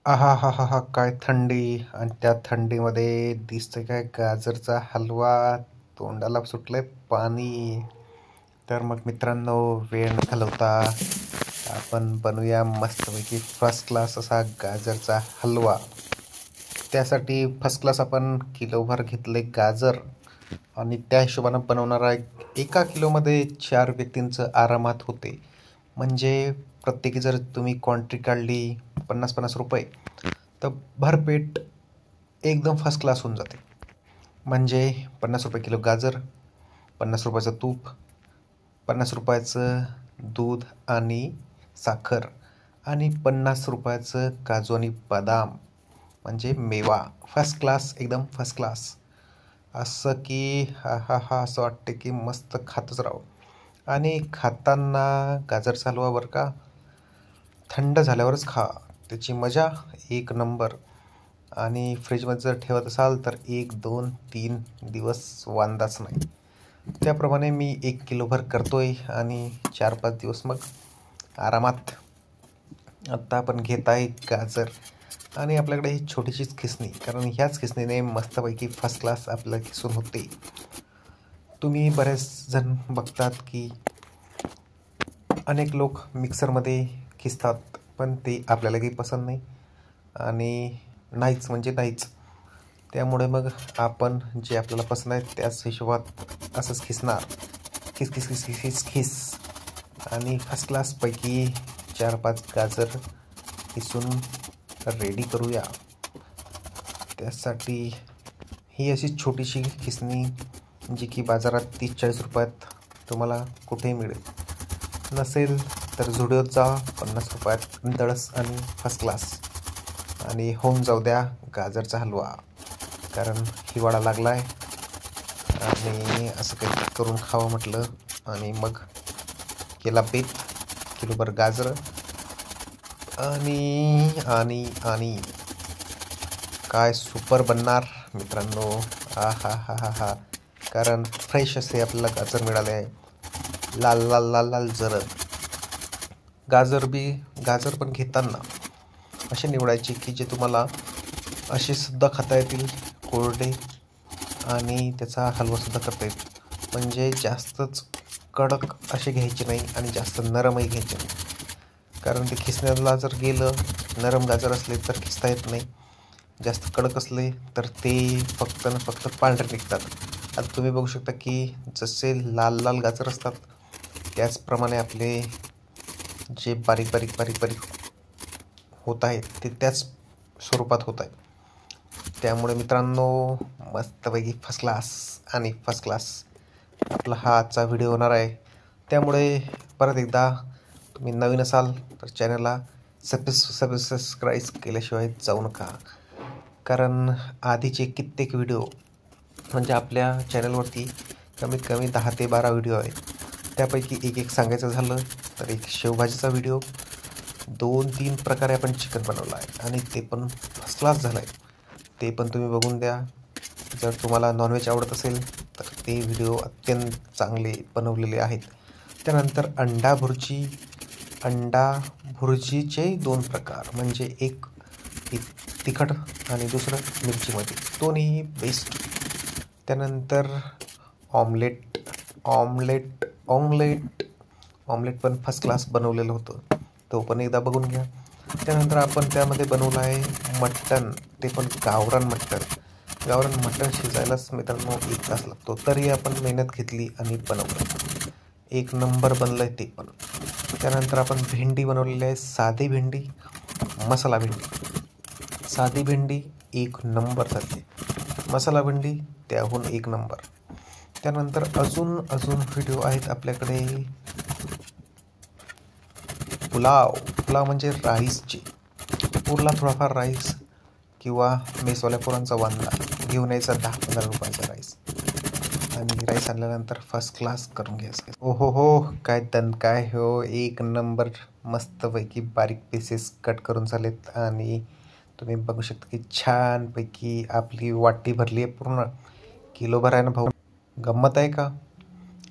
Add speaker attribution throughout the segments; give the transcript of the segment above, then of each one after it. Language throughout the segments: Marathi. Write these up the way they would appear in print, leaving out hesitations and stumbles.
Speaker 1: आहा हा हा हा काय थंडी आणि त्या थंडीमध्ये दिसतंय काय गाजरचा हलवा. तोंडाला सुटलंय पाणी. तर मग मित्रांनो, वेळ न घालवता आपण बनवूया मस्तपैकी फर्स्ट क्लास असा गाजरचा हलवा. त्यासाठी फर्स्ट क्लास आपण किलोभर घेतले गाजर आणि त्या हिशोबानं बनवणार आहे. एका किलोमध्ये 4 व्यक्तींचं आरामात होते. म्हणजे प्रत्येकी जर तुम्ही क्वांटिटी काढली 50-50 रुपये, तर भरपेट एकदम फर्स्ट क्लास होऊन जाते. म्हणजे 50 रुपये किलो गाजर, 50 रुपयाचं तूप, 50 रुपयाचं दूध आणि साखर आणि 50 रुपयाचं काजू आणि बदाम, म्हणजे मेवा. फर्स्ट क्लास, एकदम फर्स्ट क्लास. असं की हा हा हा असं वाटते की मस्त खातच राहावं. आणि खाताना गाजरचा हलवा बरं का, थंड झाल्यावरच खा. त्याची मजा एक नंबर. आणि फ्रीजमध्ये जर ठेवत असाल तर 1, 2, 3 दिवस वांदाच नाही. त्याप्रमाणे मी 1 किलोभर करतोय आणि 4-5 दिवस मग आरामात. आत्ता आपण घेत आहे गाजर आणि आपल्याकडे ही छोटीशीच खिसणी, कारण ह्याच खिसणीने मस्तपैकी फर्स्ट क्लास आपलं खिसून होते. तुम्ही बरेच जण बघतात की अनेक लोक मिक्सरमध्ये खिसतात, पण ते आपल्याला काही पसंत नाही आणि नाहीच म्हणजे नाहीच. त्यामुळे मग आपण जे आपल्याला पसंत आहे त्याच हिशोबात असंच खिसणार. खिस खिस खिस खिस खिस खिस आणि फर्स्ट क्लासपैकी 4-5 गाजर खिसून रेडी करूया. त्यासाठी ही अशी छोटीशी खिसणी जी की बाजारात 30-40 रुपयात तुम्हाला कुठेही मिळेल. नसेल तर झुडिओत जा, 50 रुपयात दळस आणि फर्स्ट क्लास. आणि होऊन जाऊ द्या गाजरचा हलवा, कारण हिवाळा लागला आहे आणि असं काही करून खावं म्हटलं. आणि मग केला बेत, किलोभर गाजर आणि आणि आणि काय सुपर बनणार मित्रांनो. हा हा हा हा हा, कारण फ्रेश असे आपल्याला गाजर मिळाले आहे, लाल लाल लाल लाल जरद. गाजर पण घेताना असे निवडायचे की जे तुम्हाला असे सुद्धा खाता येतील कोरडे, आणि त्याचा हलवासुद्धा करता येईल. म्हणजे जास्तच कडक असे घ्यायचे नाही आणि जास्त नरमही घ्यायचे नाही, कारण ते खिसण्याला जर गेलं, नरम गाजर असले तर खिसता येत नाही, जास्त कडक असले तर ते फक्त न फक्त पांढरे निघतात. आता तुम्ही बघू शकता की जसे लाल लाल गाजर असतात त्याचप्रमाणे आपले जे बारीक बारीक बारीक बारीक होत आहेत ते त्याच स्वरूपात होत आहे. त्यामुळे मित्रांनो, मस्तपैकी फर्स्ट क्लास आणि फर्स्ट क्लास आपला हा आजचा व्हिडिओ होणार आहे. त्यामुळे परत एकदा, तुम्ही नवीन असाल तर चॅनलला सबस्क्राईब केल्याशिवाय जाऊ नका, कारण आधीचे कित्येक व्हिडिओ, म्हणजे आपल्या चॅनलवरती कमीत कमी 10 ते 12 व्हिडिओ आहेत. त्यापैकी एक सांगायचं झालं तर एक शेवभाजीचा व्हिडिओ, 2-3 प्रकारे आपण चिकन बनवलं आहे आणि ते पण फर्स्ट क्लास झालं आहे. ते पण तुम्ही बघून द्या. जर तुम्हाला नॉनव्हेज आवडत असेल तर ते व्हिडिओ अत्यंत चांगले बनवलेले आहेत. त्यानंतर अंडा भुर्जीचे 2 प्रकार, म्हणजे एक तिखट आणि दुसरं मिरचीमध्ये, दोन्ही बेस्ट. त्यानंतर ऑमलेट ऑमलेट ऑमलेट ऑमलेट पण फर्स्ट क्लास बनवलेलं होतं, तो पण एकदा बघून घ्या. त्यानंतर आपण त्यामध्ये बनवलं आहे मटण, ते पण गावरान मटण. गावरान मटण शिजायलाच मित्रांनो 1 तास लागतो, तरी आपण मेहनत घेतली आणि बनवलं. एक नंबर बनलं आहे ते पण. त्यानंतर आपण भेंडी बनवलेली आहे, साधी भेंडी, मसाला भेंडी. साधी भेंडी 1 नंबर झाली, मसाला भेंडी त्याहून 1 नंबर. त्यानंतर अजून व्हिडिओ आहेत आपल्याकडे. पुलाव म्हणजे राईसचे. उरला थोडाफार राईस किंवा मेसवाल्या पोरांचा वांदा, घेऊन यायचा 10-15 रुपयाचा राईस, आणि राईस आणल्यानंतर फर्स्ट क्लास करून घ्यायचं. ओहो हो, काय काय हो, 1 नंबर. मस्तपैकी बारीक पीसेस कट करून झालेत आणि तुम्ही बघू शकता की छानपैकी आपली वाटी भरली आहे पूर्ण. किलोभर आहे ना भाऊ, गंमत आहे का?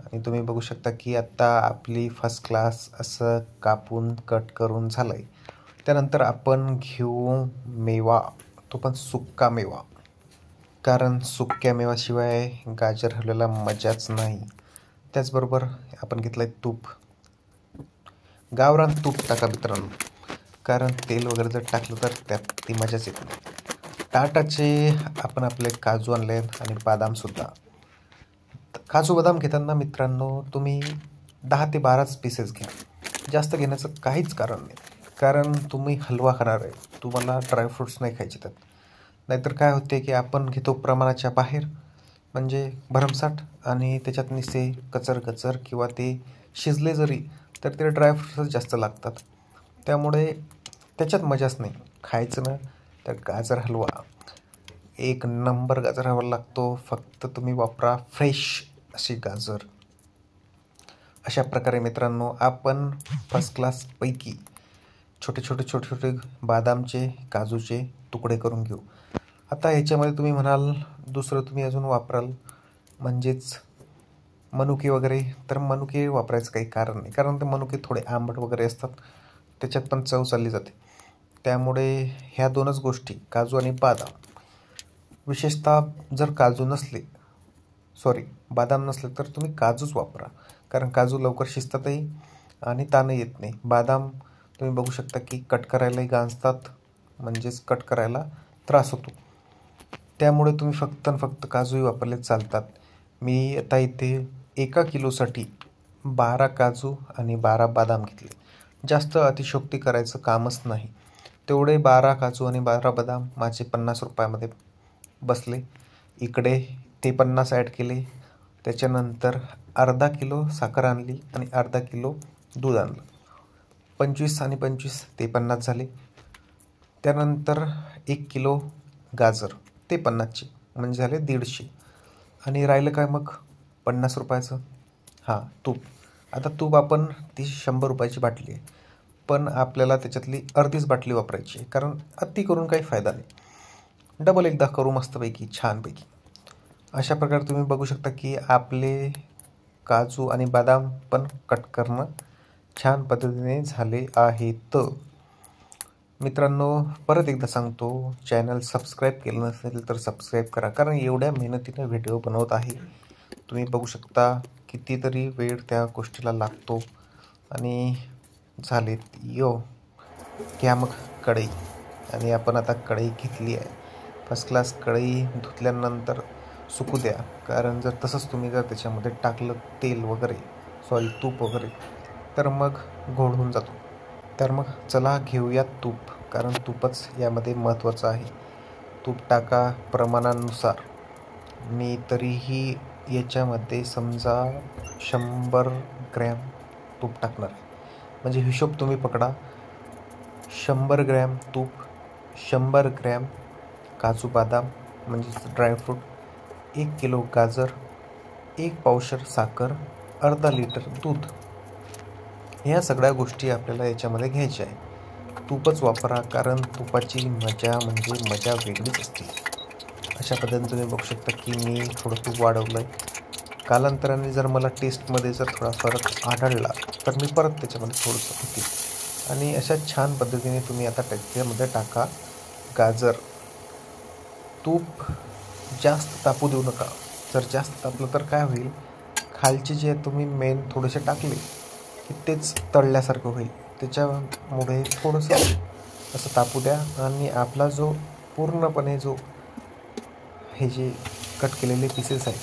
Speaker 1: आणि तुम्ही बघू शकता की आत्ता आपली फर्स्ट क्लास असं कापून कट करून झालं आहे. त्यानंतर आपण घेऊ मेवा, तो पण सुक्का मेवा, कारण सुक्या मेवाशिवाय गाजर हलव्याला मजाच नाही. त्याचबरोबर आपण घेतलं आहे तूप. गावरान तूप टाका मित्रांनो, कारण तेल वगैरे जर टाकलं तर त्यात ती मजाच येत नाही. टाटाचे आपण आपले काजू आणले आहेत आणि बदामसुद्धा. काजू बदाम घेताना मित्रांनो तुम्ही 10 ते 12च पीसेस घ्या. जास्त घेण्याचं काहीच कारण नाही, कारण तुम्ही हलवा खाणार आहे, तुम्हाला ड्रायफ्रूट्स नाही खायचे त्यात. नाहीतर काय होते की आपण घेतो प्रमाणाच्या बाहेर, म्हणजे भरमसाठ, आणि त्याच्यात निसे कचर किंवा ते शिजले जरी तर ते ड्रायफ्रूट्सच जास्त लागतात. त्यामुळे त्याच्यात मजाच नाही. खायचं ना तर गाजर हलवा एक नंबर गाजर हलवा लागतो. फक्त तुम्ही वापरा फ्रेश अशी गाजर. अशा प्रकारे मित्रांनो आपण फर्स्ट क्लासपैकी छोटे छोटे बदामचे, काजूचे तुकडे करून घेऊ. आता ह्याच्यामध्ये तुम्ही म्हणाल दुसरं तुम्ही अजून वापराल म्हणजेच मनुके वगैरे, तर मनुके वापरायचं काही कारण नाही, कारण ते मनुके थोडे आंबट वगैरे असतात, त्याच्यात पण चव चालली जाते. त्यामुळे ह्या दोनच गोष्टी, काजू आणि बदाम. विशेषतः जर बदाम नसले तर तुम्ही काजूच वापरा, कारण काजू लवकर शिजतातही आणि ताणही येत नाही. बदाम तुम्ही बघू शकता की कट करायलाही गांजतात, म्हणजेच कट करायला त्रास होतो. त्यामुळे तुम्ही फक्त काजूही वापरले चालतात. मी आता इथे 1 किलोसाठी 12 काजू आणि 12 बदाम घेतले. जास्त अतिशयोक्ती करायचं कामच नाही. तेवढे 12 काजू आणि 12 बदाम माझे 50 रुपयामध्ये बसले. इकडे ते 50 ॲड केले. त्याच्यानंतर अर्धा किलो साखर आणली आणि अर्धा किलो दूध आणलं. 25 आणि 25 ते 50 झाले. त्यानंतर 1 किलो गाजर, ते 50चे, म्हणजे झाले 150. आणि राहिलं काय मग 50 रुपयाचं तूप. आता तूप आपण ती 100 रुपयाची बाटली आहे, पण आपल्याला त्याच्यातली अर्धीच बाटली वापरायची आहे, कारण अति करून काही फायदा नाही. डबल एकदा करू मस्तपैकी छानपैकी. अशा प्रकारे तुम्ही बघू शकता की आपले काजू आणि बदाम पण कट करणं छान पद्धतीने झाले आहेत. मित्रांनो परत एकदा सांगतो, चॅनल सबस्क्राईब केलं नसेल तर सबस्क्राईब करा, कारण एवढ्या मेहनतीनं व्हिडिओ बनवत आहे. तुम्ही बघू शकता कितीतरी वेळ त्या गोष्टीला लागतो. आणि झालेत घ्या मग कढई. आणि आपण आता कढई घेतली आहे. फर्स्ट क्लास कढई धुतल्यानंतर सुकू द्या, कारण जर तसंच तुम्ही जर त्याच्यामध्ये टाकलं तूप वगैरे तर मग गोड होऊन जातो. तर मग चला घेऊयात तूप, कारण तूपच यामध्ये महत्त्वाचं आहे. तूप टाका प्रमाणानुसार. मी तरीही याच्यामध्ये समजा 100 ग्रॅम तूप टाकणार आहे, म्हणजे हिशोब तुम्ही पकडा. 100 ग्रॅम तूप, 100 ग्रॅम काजू बदाम म्हणजे ड्रायफ्रूट, 1 किलो गाजर, 1 पावशर साखर, अर्धा लिटर दूध. ह्या सगळ्या गोष्टी आपल्याला याच्यामध्ये घ्यायच्या आहे. तूपच वापरा, कारण तुपाची मजा म्हणजे मजा वेगळीच असते. अशा पद्धतीने तुम्ही बघू शकता की मी थोडं तूप वाढवलं आहे. कालांतराने जर मला टेस्टमध्ये जर थोडा फरक आढळला तर मी परत त्याच्यामध्ये थोडंसं होते. आणि अशा छान पद्धतीने तुम्ही आता त्याच्यामध्ये टाका गाजर. तूप जास्त तापू देऊ नका. जर जास्त तापलं तर काय होईल, खालचे जे तुम्ही मेन थोडेसे टाकले की तेच तळल्यासारखं होईल. त्याच्यामुळे थोडंसं असं तापू द्या. आणि आपला जो पूर्णपणे हे जे कट केलेले पीसेस आहेत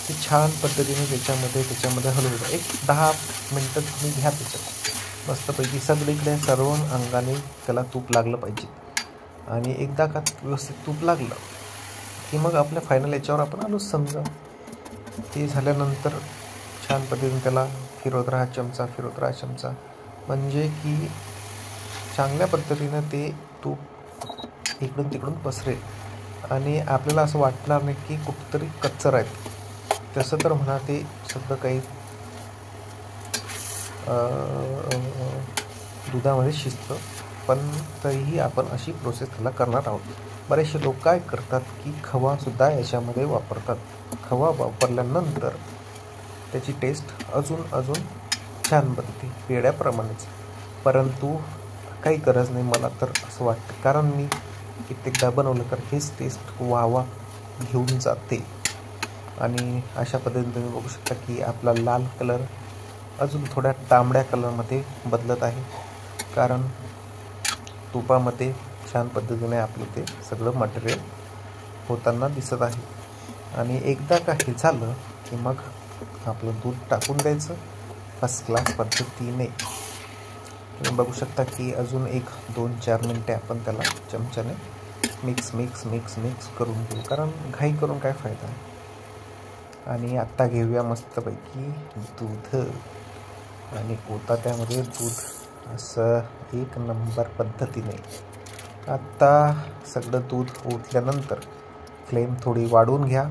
Speaker 1: ते छान पद्धतीने त्याच्यामध्ये हलवू द्या. एक 10 मिनटं तुम्ही घ्या त्याच्यात मस्तपैकी. सगळीकडे सर्व अंगाने त्याला तूप लागलं पाहिजे. आणि एकदा का व्यवस्थित तूप लागलं की मग आपल्या फायनल याच्यावर आपण आलोच समजा. ते झाल्यानंतर छान पद्धतीने त्याला फिरवत राहा चमचा, म्हणजे की चांगल्या पद्धतीनं ते तूप इकडून तिकडून पसरेल आणि आपल्याला असं वाटणार नाही की कुठंतरी कच्चं आहे. तसं तर म्हणा ते सगळं काही दुधामध्ये शिजतं, पण तरीही आपण अशी प्रोसेस त्याला करणार आहोत. बरेचसे लोक काय करतात की खवासुद्धा याच्यामध्ये वापरतात. खवा वापरल्यानंतर त्याची टेस्ट अजून छान बनते पेढ्याप्रमाणेच. परंतु काही गरज नाही मला तर असं वाटतं, कारण मी कित्येकदा बनवलं तर हेच टेस्ट वावा घेऊन जाते. आणि अशा पद्धतीने तुम्ही बघू शकता की आपला लाल कलर अजून थोड्या तांबड्या कलरमध्ये बदलत आहे, कारण तुपामध्ये छान पद्धतीने आपलं ते सगळं मटेरियल होताना दिसत आहे. आणि एकदा का हे झालं की मग आपलं दूध टाकून द्यायचं फर्स्ट क्लास पद्धतीने. तुम्ही बघू शकता की अजून 1-2-4 मिनटे आपण त्याला चमच्याने मिक्स करून घेऊ, कारण घाई करून काय फायदा आहे. आणि आत्ता घेऊया मस्तपैकी दूध आणि ओता त्यामध्ये दूध असं 1 नंबर पद्धतीने. आत्ता सगळं दूध ओतल्यानंतर फ्लेम थोडी वाढवून घ्या.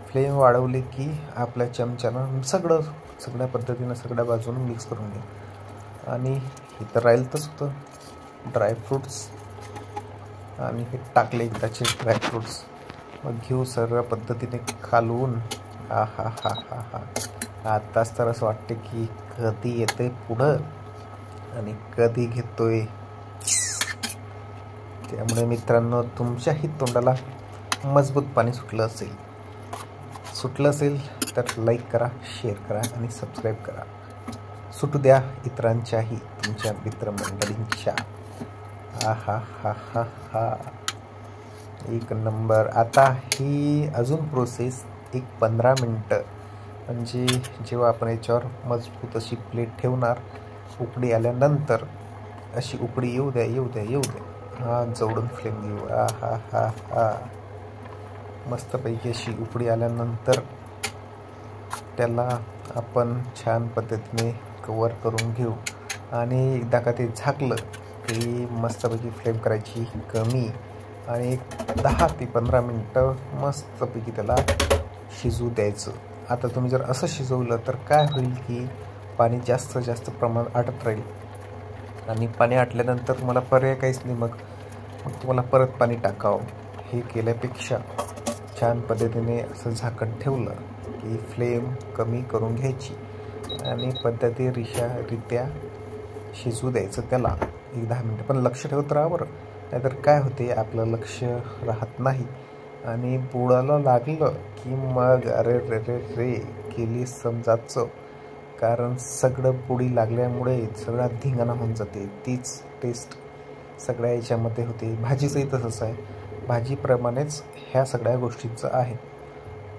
Speaker 1: फ्लेम वाढवली की आपल्या चमच्यानं सगळ्या पद्धतीनं सगळ्या बाजूनं मिक्स करून घ्या. आणि इथं राहिलंच होतं ड्रायफ्रूट्स, आणि हे टाकले एकदाचे ड्रायफ्रूट्स. मग घेऊ सर्व पद्धतीने खालून. हा हा हा हा हा आत्ताच तर असं वाटते की कधी येते पुढं आणि कधी घेतोय. त्यामुळे मित्रांनो, तुमच्याही तोंडाला मजबूत पाणी सुटलं असेल तर लाईक करा, शेअर करा आणि सबस्क्राईब करा. सुटू द्या इतरांच्याही, तुमच्या मित्रमंडळींच्या. हा हा हा हा हा 1 नंबर. आता ही अजून प्रोसेस 15 मिनटं, म्हणजे जेव्हा आपण याच्यावर मजबूत अशी प्लेट ठेवणार, उकडी आल्यानंतर अशी उकडी येऊ द्या. हा जवळून फ्लेम घेऊ. हा हा हा मस्तपैकी अशी उकडी आल्यानंतर त्याला आपण छान पद्धतीने कवर करून घेऊ. आणि एकदा का ते झाकलं की मस्तपैकी फ्लेम करायची कमी, आणि 10 ते 15 मिनटं मस्तपैकी त्याला शिजू द्यायचं. आता तुम्ही जर असं शिजवलं तर काय होईल की पाणी जास्त प्रमाणात आटत राहील, आणि पाणी आटल्यानंतर तुम्हाला पर्याय काहीच नाही, मग तुम्हाला परत पाणी टाकावं. हे केल्यापेक्षा छान पद्धतीने असं झाकण ठेवलं की फ्लेम कमी करून घ्यायची आणि पद्धतशीररित्या शिजू द्यायचं त्याला 1-10 मिनटं. पण लक्ष ठेवत राहा बरं, नाहीतर काय होते, आपलं लक्ष राहत नाही आणि बुडाला लागलं की मग अरे रे रे रे केली समजाचं. कारण सगळं बुडी लागल्यामुळे सगळा धिंगाणा होऊन जाते. तीच टेस्ट सगळ्या याच्यामध्ये होते. भाजीचंही तसंच आहे, भाजीप्रमाणेच ह्या सगळ्या गोष्टींचं आहे.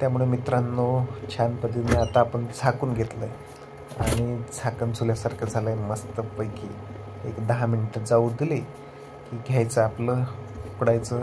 Speaker 1: त्यामुळे मित्रांनो, छान पद्धतीने आता आपण झाकून घेतलं आहे आणि झाकण चुल्यासारखं झालं आहे मस्तपैकी. 10 मिनटं जाऊ दिले की घ्यायचं आपलं, उकडायचं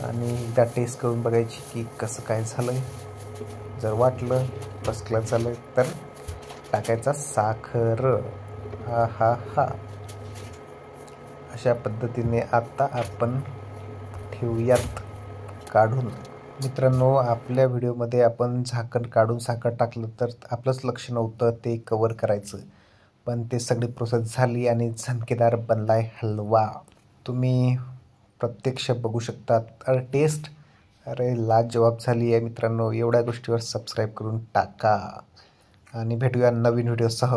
Speaker 1: आणि एकदा टेस्ट करून बघायची की कसं काय झालं आहे. जर वाटलं फर्स्ट क्लास झालं तर टाकायचा साखर. हा हा हा अशा पद्धतीने आता आपण ठेवूयात काढून. मित्रांनो, आपल्या व्हिडिओमध्ये आपण झाकण काढून साखर टाकलं तर आपलंच लक्ष नव्हतं ते कवर करायचं, पण ते सगळी प्रोसेस झाली आणि झणकेदार बनलाय हलवा. तुम्ही प्रत्यक्ष बघू शकतात. टेस्ट लाजवाब झाली आहे मित्रांनो. एवढ्या गोष्टीवर सबस्क्राईब करून टाका आणि भेटूया नवीन व्हिडिओसह.